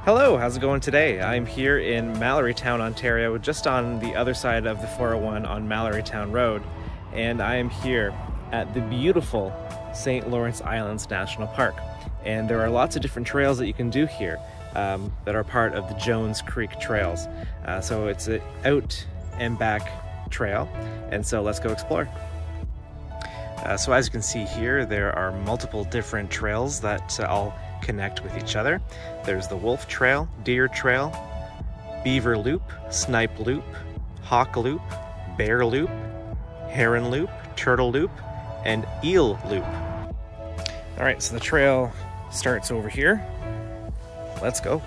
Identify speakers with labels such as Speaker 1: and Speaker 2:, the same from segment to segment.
Speaker 1: Hello, how's it going today? I'm here in Mallorytown, Ontario, just on the other side of the 401 on Mallorytown Road, and I am here at the beautiful St. Lawrence Islands National Park. And there are lots of different trails that you can do here that are part of the Jones Creek Trails. So it's an out and back trail, and so let's go explore. So as you can see here, there are multiple different trails that all connect with each other. There's the Wolf Trail, Deer Trail, Beaver Loop, Snipe Loop, Hawk Loop, Bear Loop, Heron Loop, Turtle Loop, and Eel Loop. All right, so the trail starts over here. Let's go.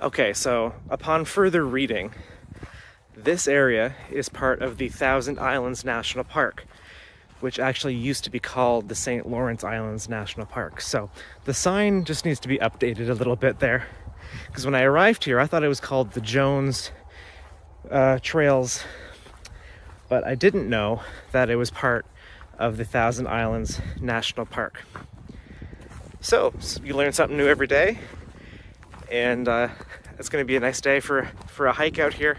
Speaker 1: Okay, so upon further reading, this area is part of the Thousand Islands National Park, which actually used to be called the St. Lawrence Islands National Park. So the sign just needs to be updated a little bit there, because when I arrived here, I thought it was called the Jones Trails, but I didn't know that it was part of the Thousand Islands National Park. So you learn something new every day, and it's going to be a nice day for a hike out here.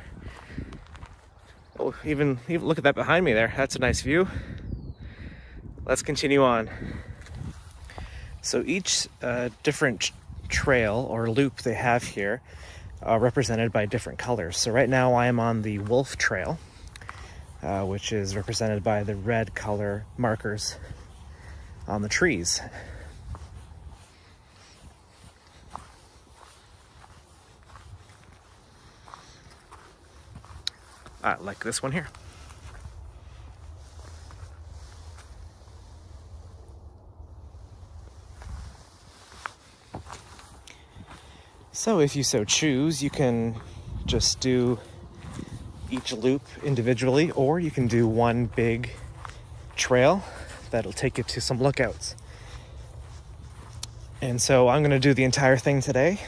Speaker 1: Oh, even look at that behind me there. That's a nice view. Let's continue on. So each different trail or loop they have here are represented by different colors. So right now I am on the Wolf Trail, which is represented by the red color markers on the trees. Like this one here. So if you so choose, you can just do each loop individually, or you can do one big trail that'll take you to some lookouts. And so I'm going to do the entire thing today,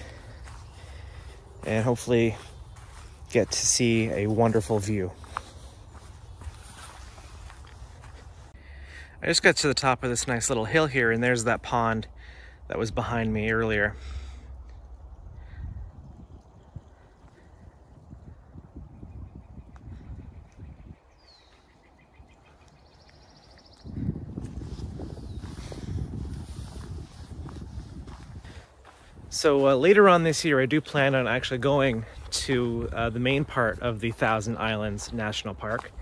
Speaker 1: and hopefully get to see a wonderful view. I just got to the top of this nice little hill here, and there's that pond that was behind me earlier. So later on this year, I do plan on actually going to the main part of the Thousand Islands National Park.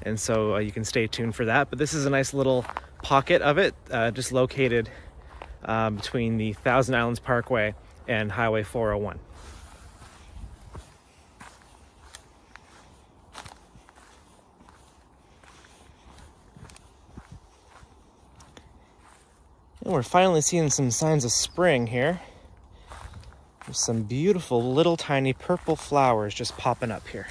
Speaker 1: And so you can stay tuned for that. But this is a nice little pocket of it, just located between the Thousand Islands Parkway and Highway 401. And we're finally seeing some signs of spring here. There's some beautiful little tiny purple flowers just popping up here.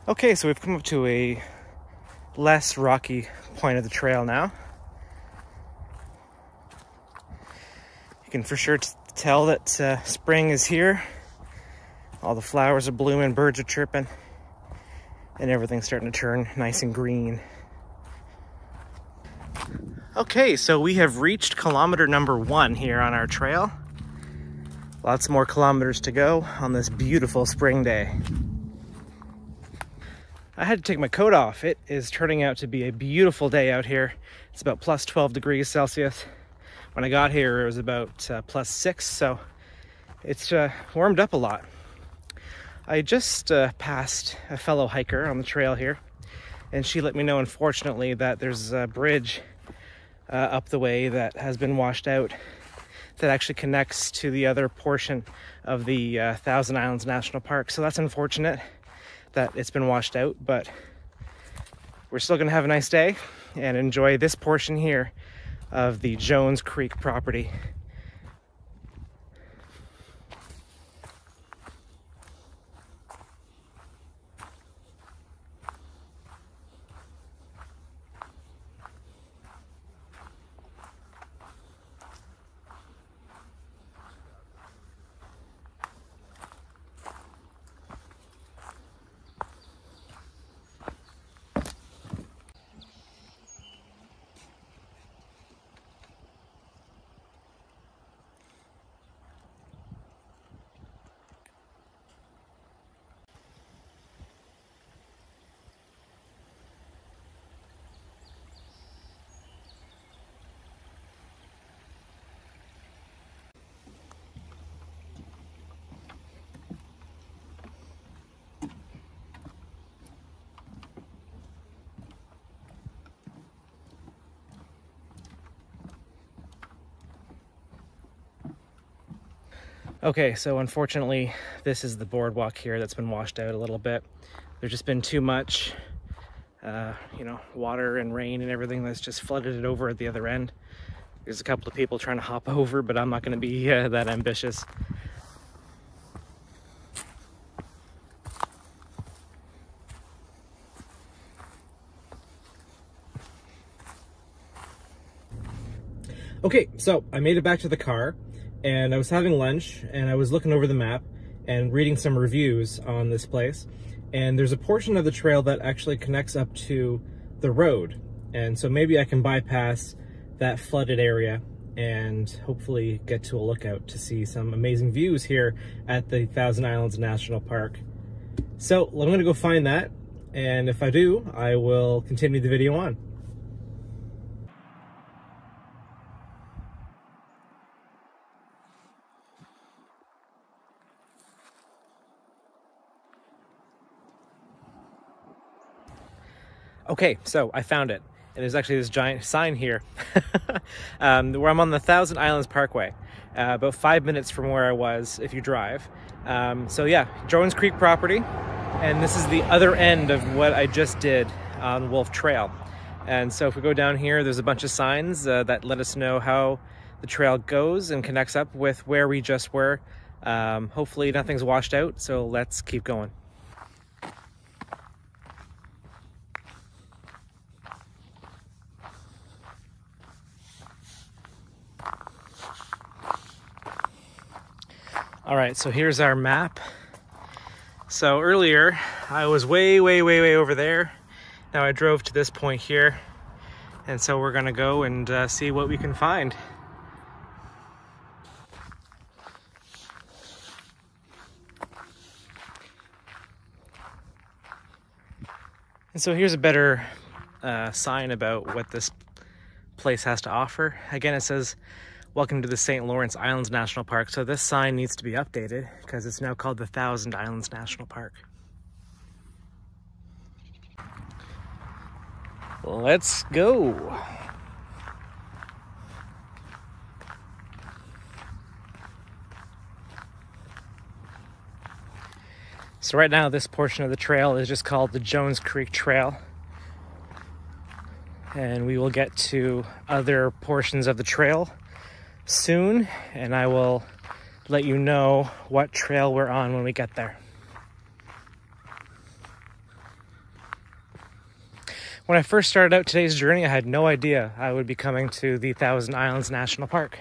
Speaker 1: Okay, so we've come up to a less rocky point of the trail now. You can for sure tell that spring is here. All the flowers are blooming, birds are chirping, and everything's starting to turn nice and green. Okay, so we have reached kilometer number 1 here on our trail. Lots more kilometers to go on this beautiful spring day. I had to take my coat off. It is turning out to be a beautiful day out here. It's about plus 12 degrees Celsius. When I got here, it was about plus 6, so it's warmed up a lot. I just passed a fellow hiker on the trail here, and she let me know, unfortunately, that there's a bridge up the way that has been washed out that actually connects to the other portion of the Thousand Islands National Park. So that's unfortunate that it's been washed out, but we're still gonna have a nice day and enjoy this portion here of the Jones Creek property. Okay, so unfortunately, this is the boardwalk here that's been washed out a little bit. There's just been too much, water and rain and everything that's just flooded it over at the other end. There's a couple of people trying to hop over, but I'm not going to be that ambitious. Okay, so I made it back to the car, and I was having lunch, and I was looking over the map and reading some reviews on this place. And there's a portion of the trail that actually connects up to the road. And so maybe I can bypass that flooded area and hopefully get to a lookout to see some amazing views here at the Thousand Islands National Park. So I'm gonna go find that. And if I do, I will continue the video on. Okay, so I found it. And there's actually this giant sign here where I'm on the Thousand Islands Parkway, about 5 minutes from where I was if you drive. So yeah, Jones Creek property. And this is the other end of what I just did on Wolf Trail. And so if we go down here, there's a bunch of signs that let us know how the trail goes and connects up with where we just were. Hopefully nothing's washed out, so let's keep going. All right, so here's our map. So earlier, I was way over there. Now I drove to this point here. And so we're gonna go and see what we can find. And so here's a better sign about what this place has to offer. Again, it says, "Welcome to the St. Lawrence Islands National Park." So this sign needs to be updated because it's now called the Thousand Islands National Park. Let's go. So right now this portion of the trail is just called the Jones Creek Trail. And we will get to other portions of the trail soon, and I will let you know what trail we're on when we get there. When I first started out today's journey, I had no idea I would be coming to the Thousand Islands National Park.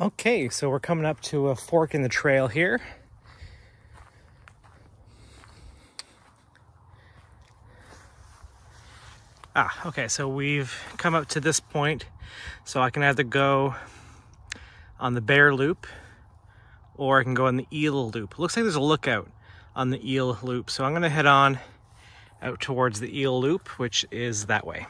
Speaker 1: Okay, so we're coming up to a fork in the trail here. Okay, so we've come up to this point, so I can either go on the Bear Loop or I can go on the Eel Loop. It looks like there's a lookout on the Eel Loop, so I'm gonna head on out towards the Eel Loop, which is that way.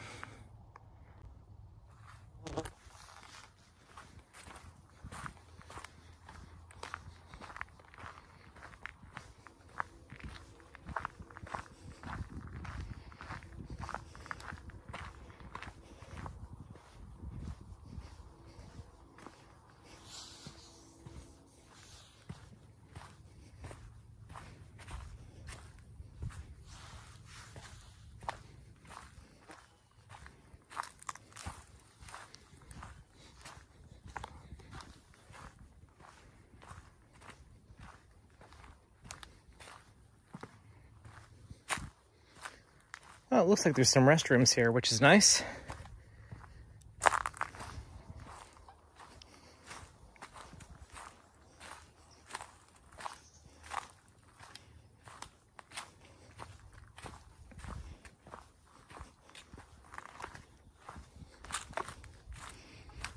Speaker 1: Oh, it looks like there's some restrooms here, which is nice.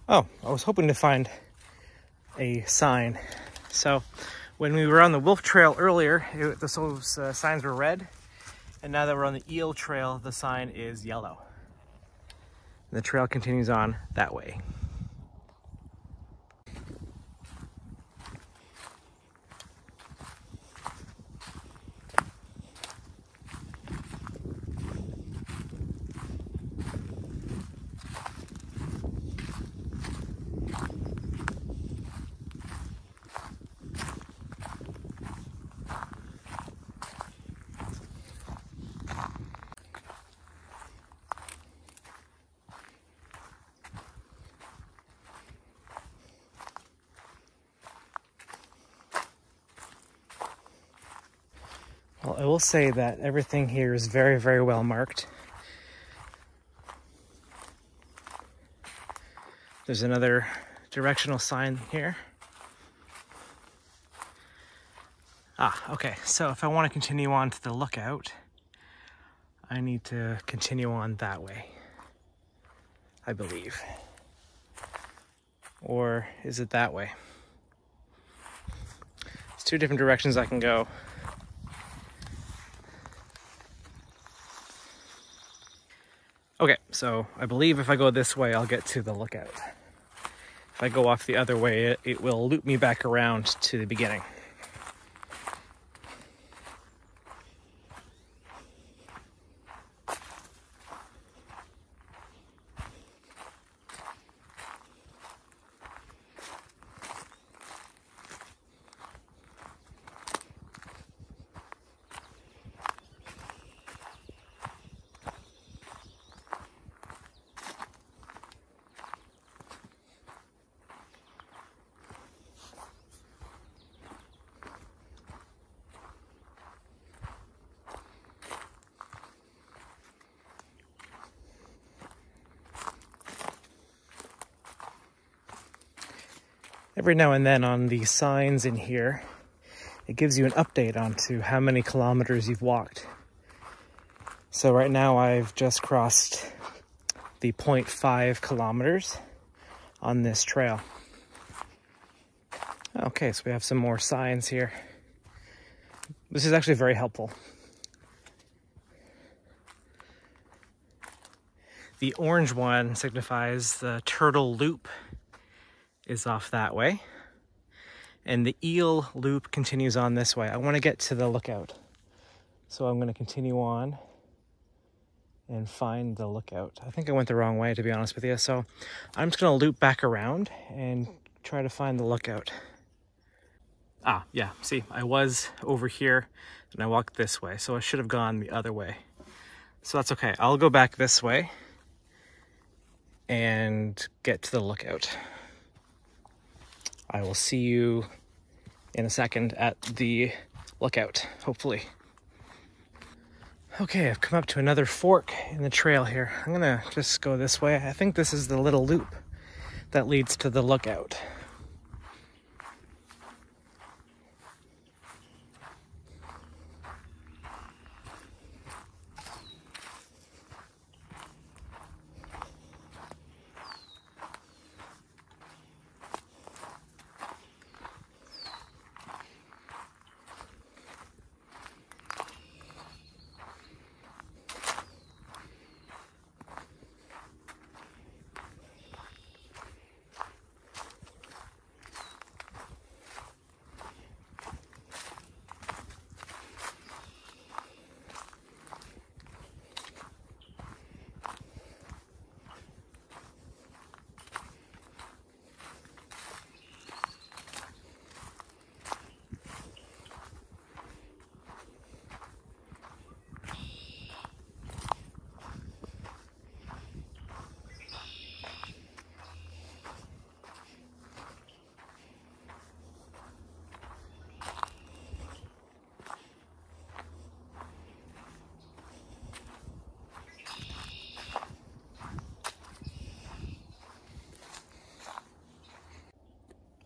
Speaker 1: Oh, I was hoping to find a sign. So when we were on the Wolf Trail earlier, those signs were red. And now that we're on the Eel Trail, the sign is yellow. And the trail continues on that way. Well, I will say that everything here is very, very well marked. There's another directional sign here. Okay, so if I want to continue on to the lookout, I need to continue on that way, I believe. Or is it that way? There's two different directions I can go. Okay, so I believe if I go this way, I'll get to the lookout. If I go off the other way, it will loop me back around to the beginning. Every now and then on the signs in here, it gives you an update onto how many kilometers you've walked. So right now I've just crossed the 0.5 kilometers on this trail. Okay, so we have some more signs here. This is actually very helpful. The orange one signifies the Turtle Loop is off that way. And the Eel Loop continues on this way. I want to get to the lookout. So I'm going to continue on and find the lookout. I think I went the wrong way, to be honest with you, so I'm just gonna loop back around and try to find the lookout. Ah, yeah, see, I was over here and I walked this way, so I should have gone the other way. So that's okay. I'll go back this way and get to the lookout. I will see you in a second at the lookout, hopefully. Okay, I've come up to another fork in the trail here. I'm gonna just go this way. I think this is the little loop that leads to the lookout.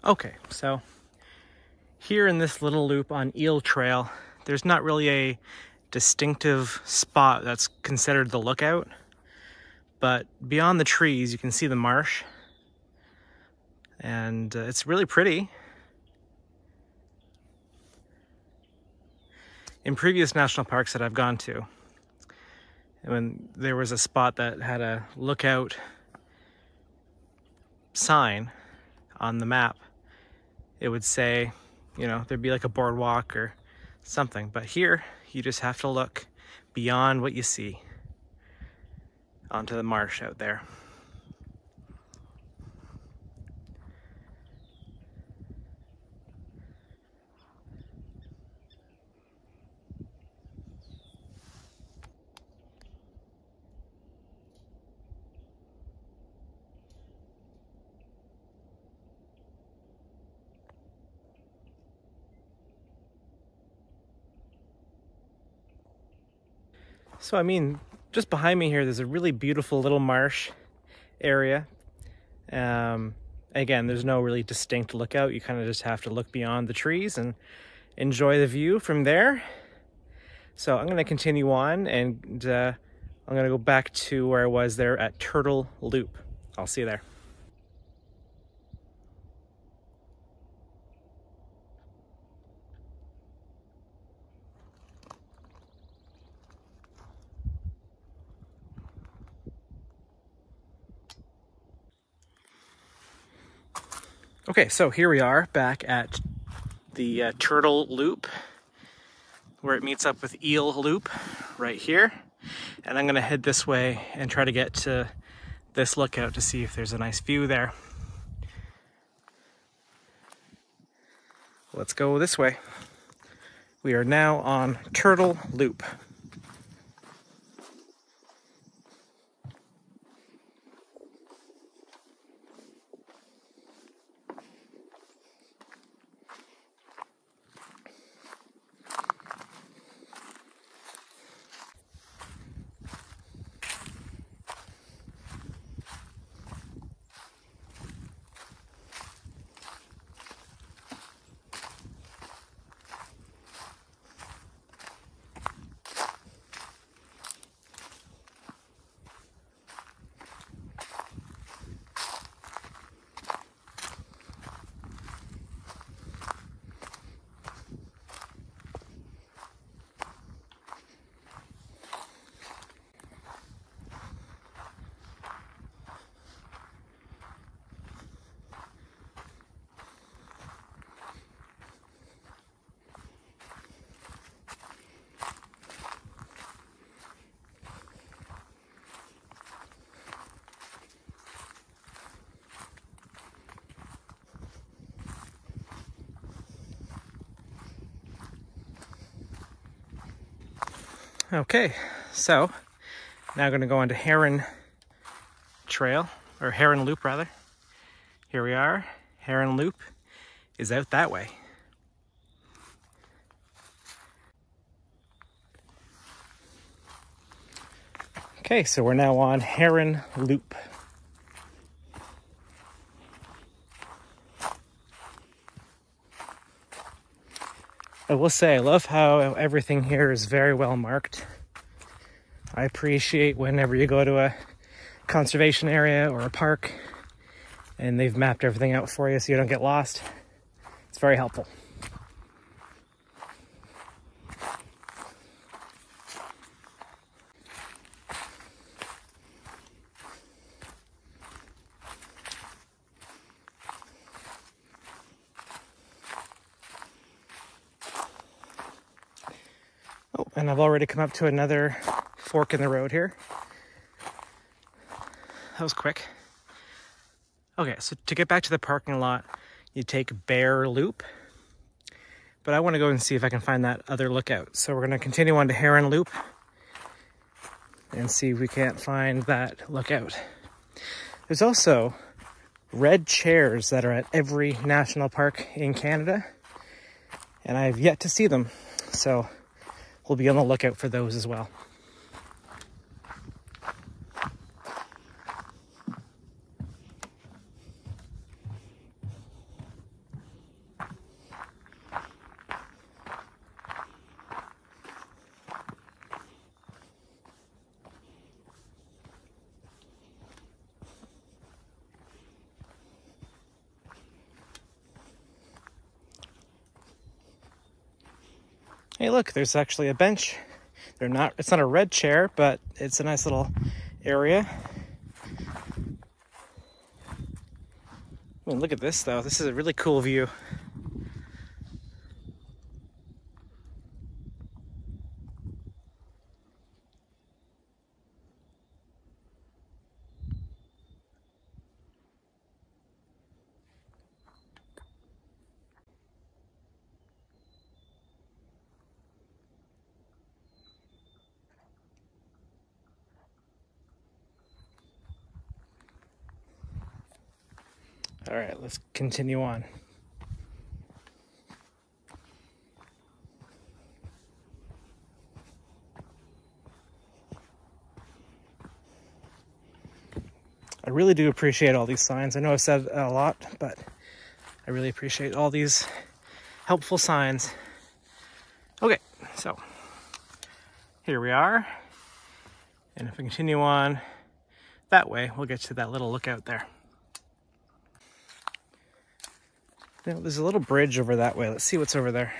Speaker 1: Okay, so here in this little loop on Eel Trail, there's not really a distinctive spot that's considered the lookout, but beyond the trees you can see the marsh, and it's really pretty. In previous national parks that I've gone to, when there was a spot that had a lookout sign on the map, it would say, you know, there'd be like a boardwalk or something. But here, you just have to look beyond what you see onto the marsh out there. So, I mean, just behind me here, there's a really beautiful little marsh area. Again, there's no really distinct lookout. You kind of just have to look beyond the trees and enjoy the view from there. So I'm going to continue on, and I'm going to go back to where I was there at Turtle Loop. I'll see you there. Okay, so here we are back at the Turtle Loop, where it meets up with Eel Loop right here. And I'm gonna head this way and try to get to this lookout to see if there's a nice view there. Let's go this way. We are now on Turtle Loop. Okay, so now I'm going to go onto Heron Trail, or Heron Loop rather. Here we are. Heron Loop is out that way. Okay, so we're now on Heron Loop. I will say, I love how everything here is very well marked. I appreciate whenever you go to a conservation area or a park and they've mapped everything out for you so you don't get lost. It's very helpful. Oh, and I've already come up to another fork in the road here. That was quick. Okay, so to get back to the parking lot, you take Bear Loop. But I want to go and see if I can find that other lookout. So we're going to continue on to Heron Loop and see if we can't find that lookout. There's also red chairs that are at every national park in Canada, and I've yet to see them. So we'll be on the lookout for those as well. Hey, look, there's actually a bench. It's not a red chair, but it's a nice little area. I mean, look at this, though. This is a really cool view. All right, let's continue on. I really do appreciate all these signs. I know I've said a lot, but I really appreciate all these helpful signs. Okay, so here we are. And if we continue on that way, we'll get to that little lookout there. Now, there's a little bridge over that way. Let's see what's over there.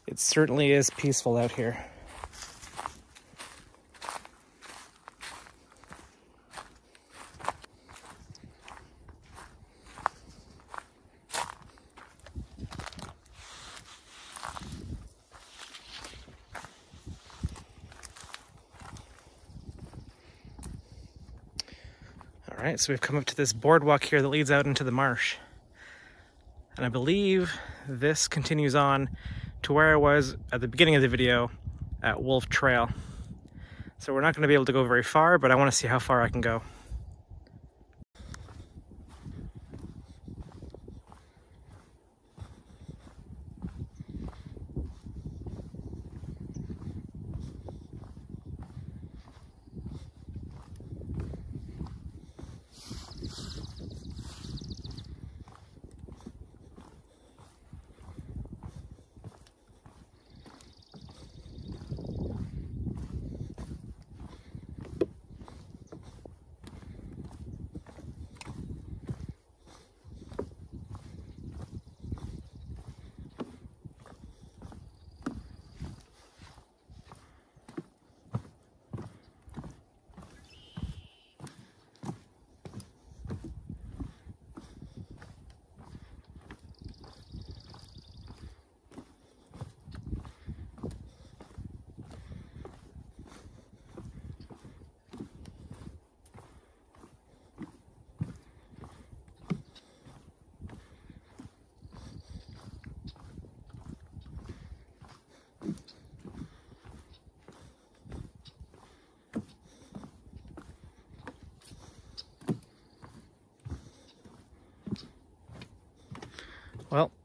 Speaker 1: It certainly is peaceful out here. All right, so we've come up to this boardwalk here that leads out into the marsh. And I believe this continues on to where I was at the beginning of the video at Wolf Trail. So we're not going to be able to go very far, but I want to see how far I can go.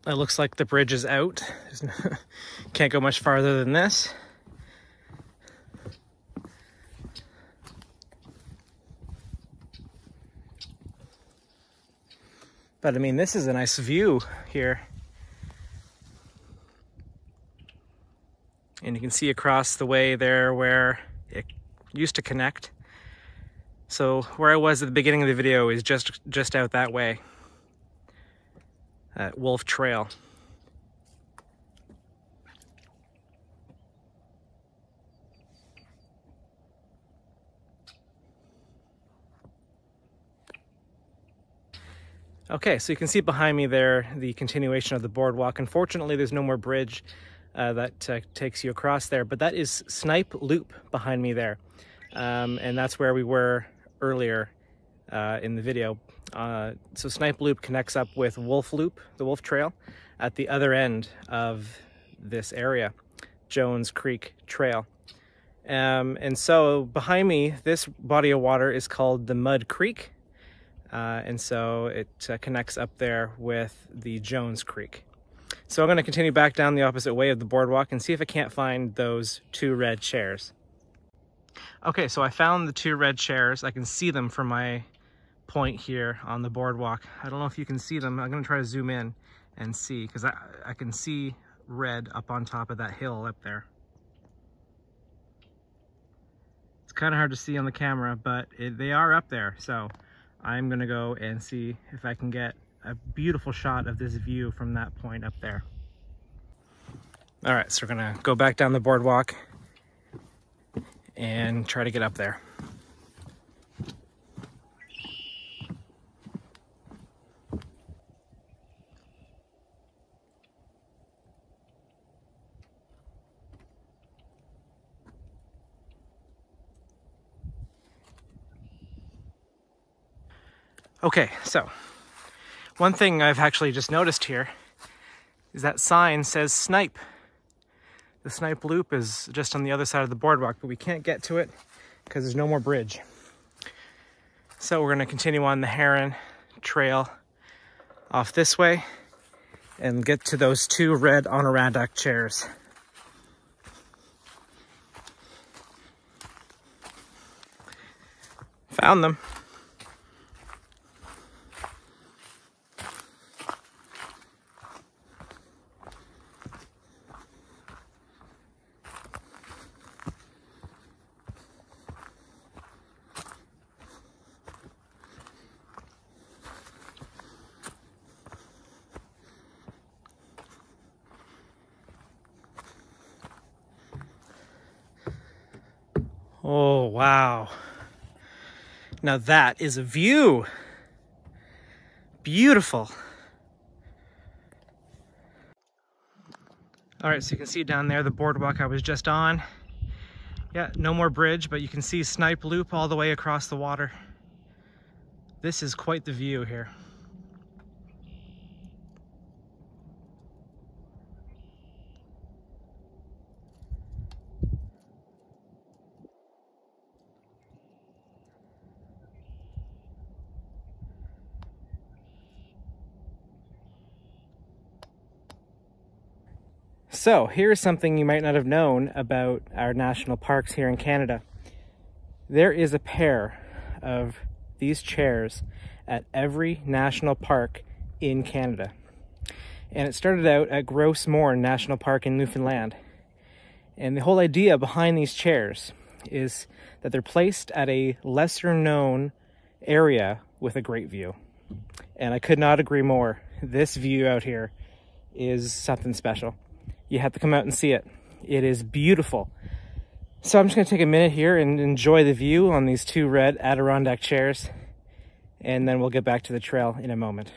Speaker 1: It looks like the bridge is out. Can't go much farther than this. But I mean, this is a nice view here. And you can see across the way there where it used to connect. So where I was at the beginning of the video is just out that way, at Wolf Trail. Okay, so you can see behind me there the continuation of the boardwalk. Unfortunately, there's no more bridge that takes you across there, but that is Snipe Loop behind me there. And that's where we were earlier in the video. So Snipe Loop connects up with Wolf Loop, the Wolf Trail, at the other end of this area, Jones Creek Trail. And so behind me, this body of water is called the Mud Creek. And so it connects up there with the Jones Creek. So I'm going to continue back down the opposite way of the boardwalk and see if I can't find those two red chairs. Okay, so I found the two red chairs. I can see them from my point here on the boardwalk. I don't know if you can see them. I'm going to try to zoom in and see, because I can see red up on top of that hill up there. It's kind of hard to see on the camera, but they are up there. So I'm gonna go and see if I can get a beautiful shot of this view from that point up there. All right, so we're gonna go back down the boardwalk and try to get up there. Okay, so one thing I've actually just noticed here is that sign says Snipe. The Snipe Loop is just on the other side of the boardwalk, but we can't get to it because there's no more bridge. So we're gonna continue on the Heron Trail off this way and get to those two red Adirondack chairs. Found them. Oh, wow. Now that is a view. Beautiful. All right, so you can see down there the boardwalk I was just on. Yeah, no more bridge, but you can see Snipe Loop all the way across the water. This is quite the view here. So here's something you might not have known about our national parks here in Canada. There is a pair of these chairs at every national park in Canada. And it started out at Grouse Moor National Park in Newfoundland. And the whole idea behind these chairs is that they're placed at a lesser known area with a great view. And I could not agree more. This view out here is something special. You have to come out and see it. It is beautiful. So I'm just gonna take a minute here and enjoy the view on these two red Adirondack chairs, and then we'll get back to the trail in a moment.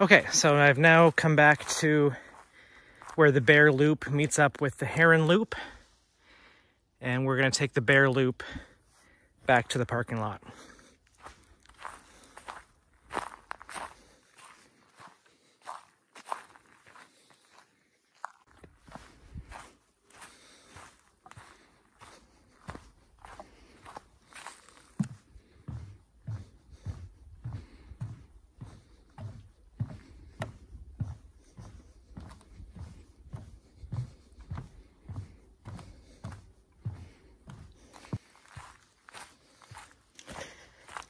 Speaker 1: Okay, so I've now come back to where the Bear Loop meets up with the Heron Loop. And we're gonna take the Bear Loop back to the parking lot.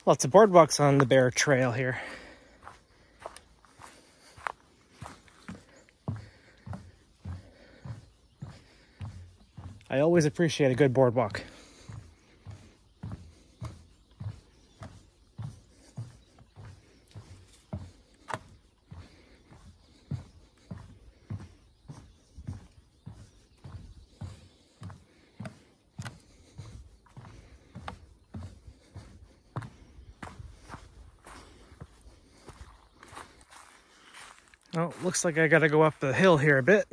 Speaker 1: Lots of boardwalks on the Bear Trail here. I always appreciate a good boardwalk. Oh, looks like I gotta go up the hill here a bit.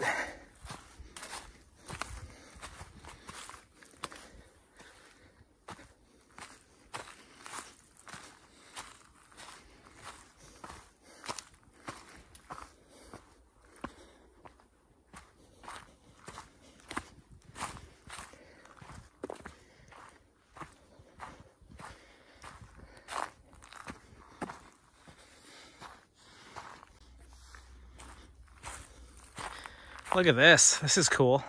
Speaker 1: Look at this. This is cool.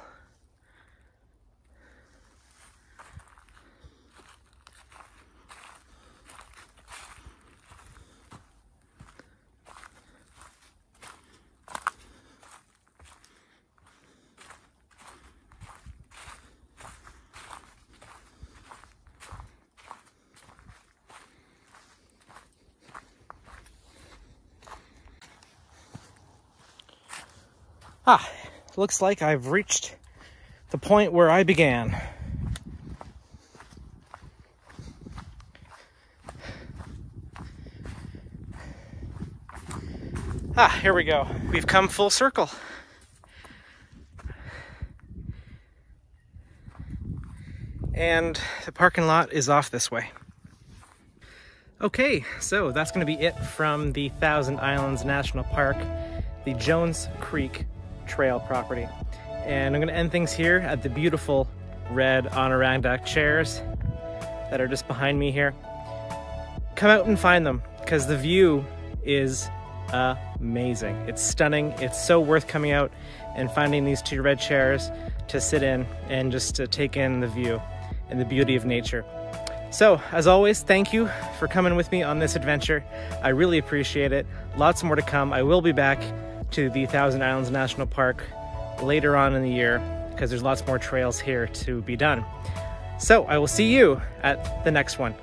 Speaker 1: Looks like I've reached the point where I began. Here we go. We've come full circle. And the parking lot is off this way. Okay, so that's going to be it from the Thousand Islands National Park, the Jones Creek Trail property. And I'm going to end things here at the beautiful red Adirondack chairs that are just behind me here. Come out and find them because the view is amazing. It's stunning. It's so worth coming out and finding these two red chairs to sit in and just to take in the view and the beauty of nature. So, as always, thank you for coming with me on this adventure. I really appreciate it. Lots more to come. I will be back to the Thousand Islands National Park later on in the year because there's lots more trails here to be done. So I will see you at the next one.